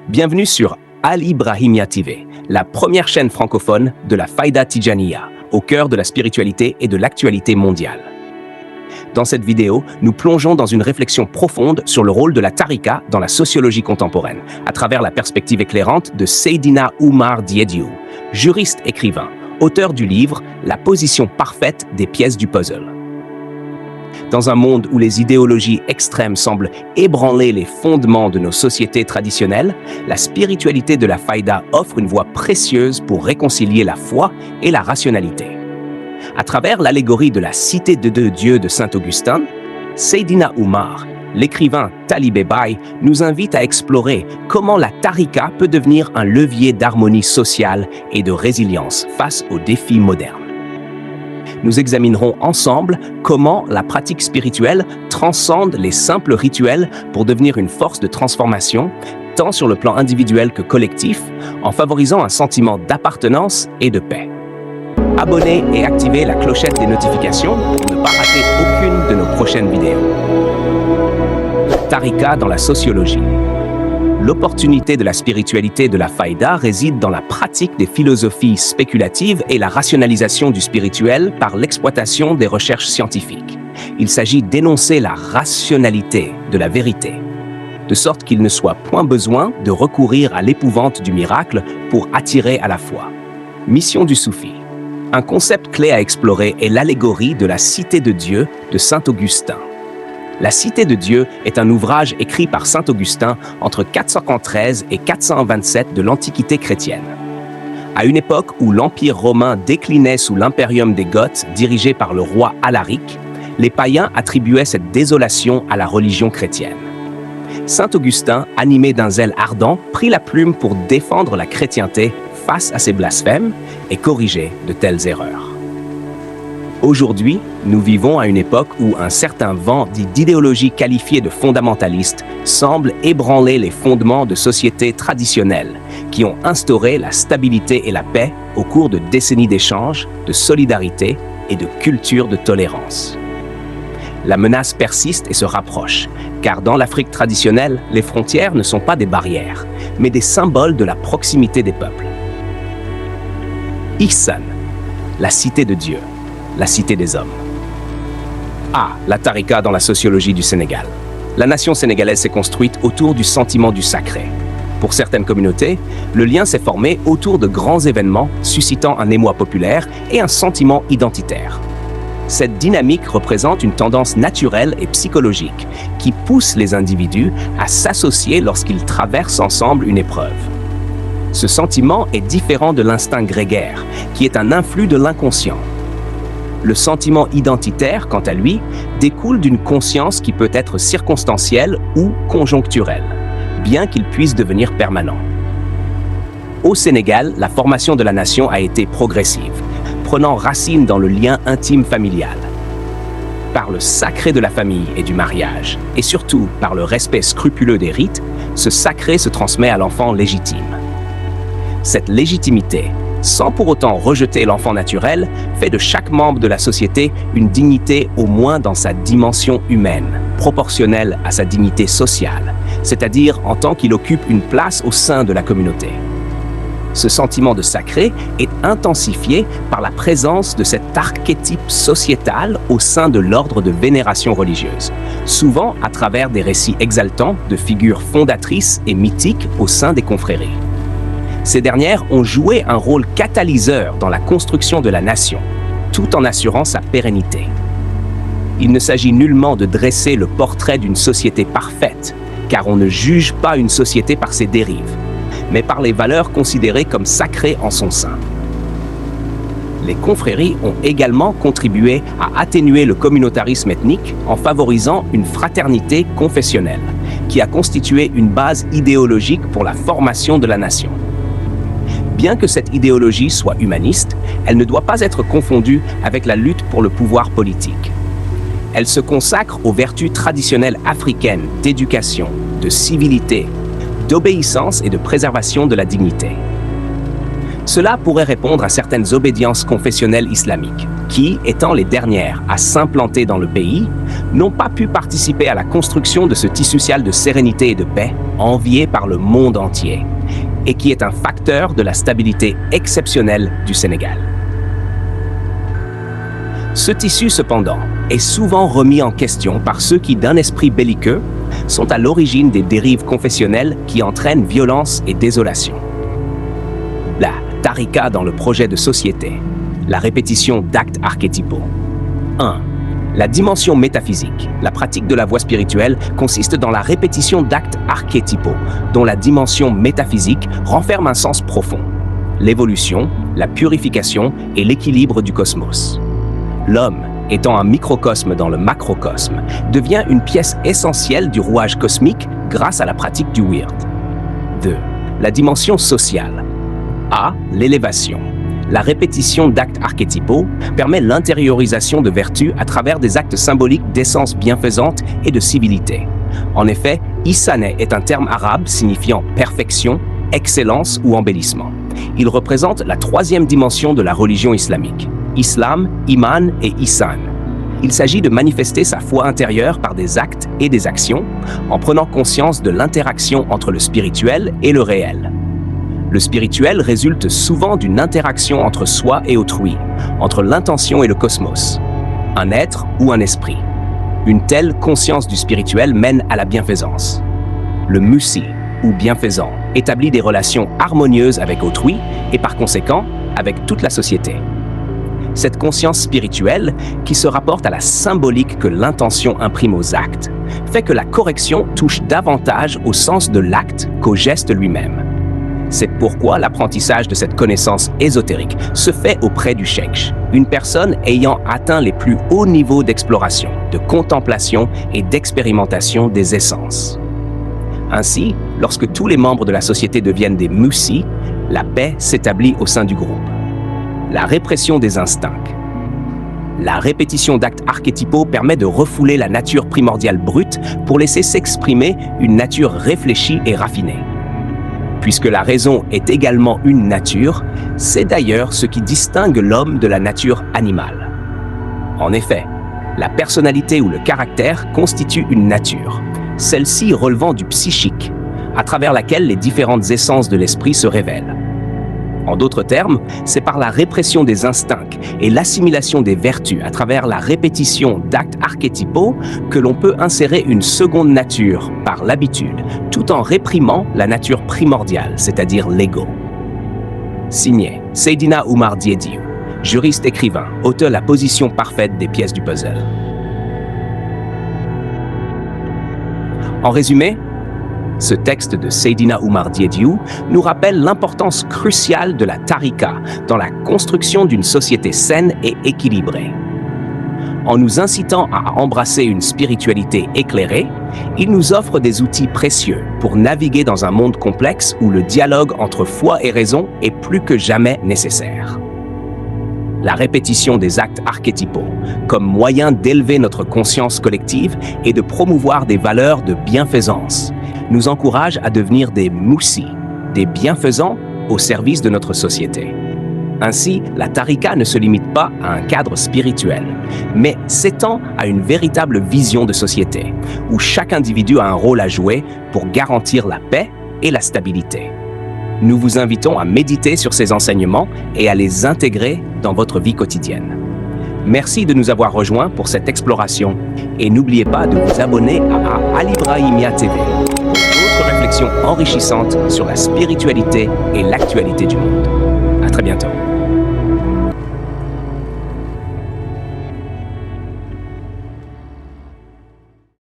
Bienvenue sur Ali Brahimia TV, la première chaîne francophone de la Faïda Tijaniya, au cœur de la spiritualité et de l'actualité mondiale. Dans cette vidéo, nous plongeons dans une réflexion profonde sur le rôle de la tariqa dans la sociologie contemporaine, à travers la perspective éclairante de Seydina Oumar Diédhiou, juriste écrivain, auteur du livre « La position parfaite des pièces du puzzle ». Dans un monde où les idéologies extrêmes semblent ébranler les fondements de nos sociétés traditionnelles, la spiritualité de la Faïda offre une voie précieuse pour réconcilier la foi et la rationalité. À travers l'allégorie de la cité de deux dieux de Saint-Augustin, Seydina Oumar, l'écrivain talibé Baye, nous invite à explorer comment la tariqa peut devenir un levier d'harmonie sociale et de résilience face aux défis modernes. Nous examinerons ensemble comment la pratique spirituelle transcende les simples rituels pour devenir une force de transformation, tant sur le plan individuel que collectif, en favorisant un sentiment d'appartenance et de paix. Abonnez et activez la clochette des notifications pour ne pas rater aucune de nos prochaines vidéos. Tariqa dans la sociologie. L'opportunité de la spiritualité de la Faïda réside dans la pratique des philosophies spéculatives et la rationalisation du spirituel par l'exploitation des recherches scientifiques. Il s'agit d'énoncer la rationalité de la vérité, de sorte qu'il ne soit point besoin de recourir à l'épouvante du miracle pour attirer à la foi. Mission du soufi. Un concept clé à explorer est l'allégorie de la cité de Dieu de Saint-Augustin. La Cité de Dieu est un ouvrage écrit par saint Augustin entre 413 et 427 de l'Antiquité chrétienne. À une époque où l'Empire romain déclinait sous l'impérium des Goths dirigé par le roi Alaric, les païens attribuaient cette désolation à la religion chrétienne. Saint Augustin, animé d'un zèle ardent, prit la plume pour défendre la chrétienté face à ces blasphèmes et corriger de telles erreurs. Aujourd'hui, nous vivons à une époque où un certain vent d'idéologies qualifiées de fondamentalistes semble ébranler les fondements de sociétés traditionnelles qui ont instauré la stabilité et la paix au cours de décennies d'échanges, de solidarité et de culture de tolérance. La menace persiste et se rapproche, car dans l'Afrique traditionnelle, les frontières ne sont pas des barrières, mais des symboles de la proximité des peuples. Ihsan, la cité de Dieu. La cité des hommes. La tariqa dans la sociologie du Sénégal. La nation sénégalaise s'est construite autour du sentiment du sacré. Pour certaines communautés, le lien s'est formé autour de grands événements suscitant un émoi populaire et un sentiment identitaire. Cette dynamique représente une tendance naturelle et psychologique qui pousse les individus à s'associer lorsqu'ils traversent ensemble une épreuve. Ce sentiment est différent de l'instinct grégaire, qui est un influx de l'inconscient. Le sentiment identitaire, quant à lui, découle d'une conscience qui peut être circonstancielle ou conjoncturelle, bien qu'il puisse devenir permanent. Au Sénégal, la formation de la nation a été progressive, prenant racine dans le lien intime familial. Par le sacré de la famille et du mariage, et surtout par le respect scrupuleux des rites, ce sacré se transmet à l'enfant légitime. Cette légitimité, sans pour autant rejeter l'enfant naturel, fait de chaque membre de la société une dignité au moins dans sa dimension humaine, proportionnelle à sa dignité sociale, c'est-à-dire en tant qu'il occupe une place au sein de la communauté. Ce sentiment de sacré est intensifié par la présence de cet archétype sociétal au sein de l'ordre de vénération religieuse, souvent à travers des récits exaltants de figures fondatrices et mythiques au sein des confréries. Ces dernières ont joué un rôle catalyseur dans la construction de la nation, tout en assurant sa pérennité. Il ne s'agit nullement de dresser le portrait d'une société parfaite, car on ne juge pas une société par ses dérives, mais par les valeurs considérées comme sacrées en son sein. Les confréries ont également contribué à atténuer le communautarisme ethnique en favorisant une fraternité confessionnelle, qui a constitué une base idéologique pour la formation de la nation. Bien que cette idéologie soit humaniste, elle ne doit pas être confondue avec la lutte pour le pouvoir politique. Elle se consacre aux vertus traditionnelles africaines d'éducation, de civilité, d'obéissance et de préservation de la dignité. Cela pourrait répondre à certaines obédiences confessionnelles islamiques, qui, étant les dernières à s'implanter dans le pays, n'ont pas pu participer à la construction de ce tissu social de sérénité et de paix envié par le monde entier et qui est un facteur de la stabilité exceptionnelle du Sénégal. Ce tissu, cependant, est souvent remis en question par ceux qui, d'un esprit belliqueux, sont à l'origine des dérives confessionnelles qui entraînent violence et désolation. La tarika dans le projet de société, la répétition d'actes archétypaux. 1. La dimension métaphysique, la pratique de la voie spirituelle, consiste dans la répétition d'actes archétypaux, dont la dimension métaphysique renferme un sens profond: l'évolution, la purification et l'équilibre du cosmos. L'homme, étant un microcosme dans le macrocosme, devient une pièce essentielle du rouage cosmique grâce à la pratique du wird. 2. La dimension sociale. A. L'élévation. La répétition d'actes archétypaux permet l'intériorisation de vertus à travers des actes symboliques d'essence bienfaisante et de civilité. En effet, Issané est un terme arabe signifiant perfection, excellence ou embellissement. Il représente la troisième dimension de la religion islamique: Islam, Iman et Ihsan. Il s'agit de manifester sa foi intérieure par des actes et des actions, en prenant conscience de l'interaction entre le spirituel et le réel. Le spirituel résulte souvent d'une interaction entre soi et autrui, entre l'intention et le cosmos, un être ou un esprit. Une telle conscience du spirituel mène à la bienfaisance. Le musi, ou bienfaisant, établit des relations harmonieuses avec autrui et par conséquent avec toute la société. Cette conscience spirituelle, qui se rapporte à la symbolique que l'intention imprime aux actes, fait que la correction touche davantage au sens de l'acte qu'au geste lui-même. C'est pourquoi l'apprentissage de cette connaissance ésotérique se fait auprès du cheikh, une personne ayant atteint les plus hauts niveaux d'exploration, de contemplation et d'expérimentation des essences. Ainsi, lorsque tous les membres de la société deviennent des musi, la paix s'établit au sein du groupe. La répression des instincts. La répétition d'actes archétypaux permet de refouler la nature primordiale brute pour laisser s'exprimer une nature réfléchie et raffinée. Puisque la raison est également une nature, c'est d'ailleurs ce qui distingue l'homme de la nature animale. En effet, la personnalité ou le caractère constitue une nature, celle-ci relevant du psychique, à travers laquelle les différentes essences de l'esprit se révèlent. En d'autres termes, c'est par la répression des instincts et l'assimilation des vertus à travers la répétition d'actes archétypaux que l'on peut insérer une seconde nature par l'habitude, tout en réprimant la nature primordiale, c'est-à-dire l'ego. Signé Seydina Oumar Diédhiou, juriste écrivain, auteur La position parfaite des pièces du puzzle. En résumé, ce texte de Seydina Oumar Diédhiou nous rappelle l'importance cruciale de la tarika dans la construction d'une société saine et équilibrée. En nous incitant à embrasser une spiritualité éclairée, il nous offre des outils précieux pour naviguer dans un monde complexe où le dialogue entre foi et raison est plus que jamais nécessaire. La répétition des actes archétypaux comme moyen d'élever notre conscience collective et de promouvoir des valeurs de bienfaisance nous encourage à devenir des musi, des bienfaisants au service de notre société. Ainsi, la tarika ne se limite pas à un cadre spirituel, mais s'étend à une véritable vision de société, où chaque individu a un rôle à jouer pour garantir la paix et la stabilité. Nous vous invitons à méditer sur ces enseignements et à les intégrer dans votre vie quotidienne. Merci de nous avoir rejoints pour cette exploration et n'oubliez pas de vous abonner à Al Ibrahimia TV pour d'autres réflexions enrichissantes sur la spiritualité et l'actualité du monde. À très bientôt.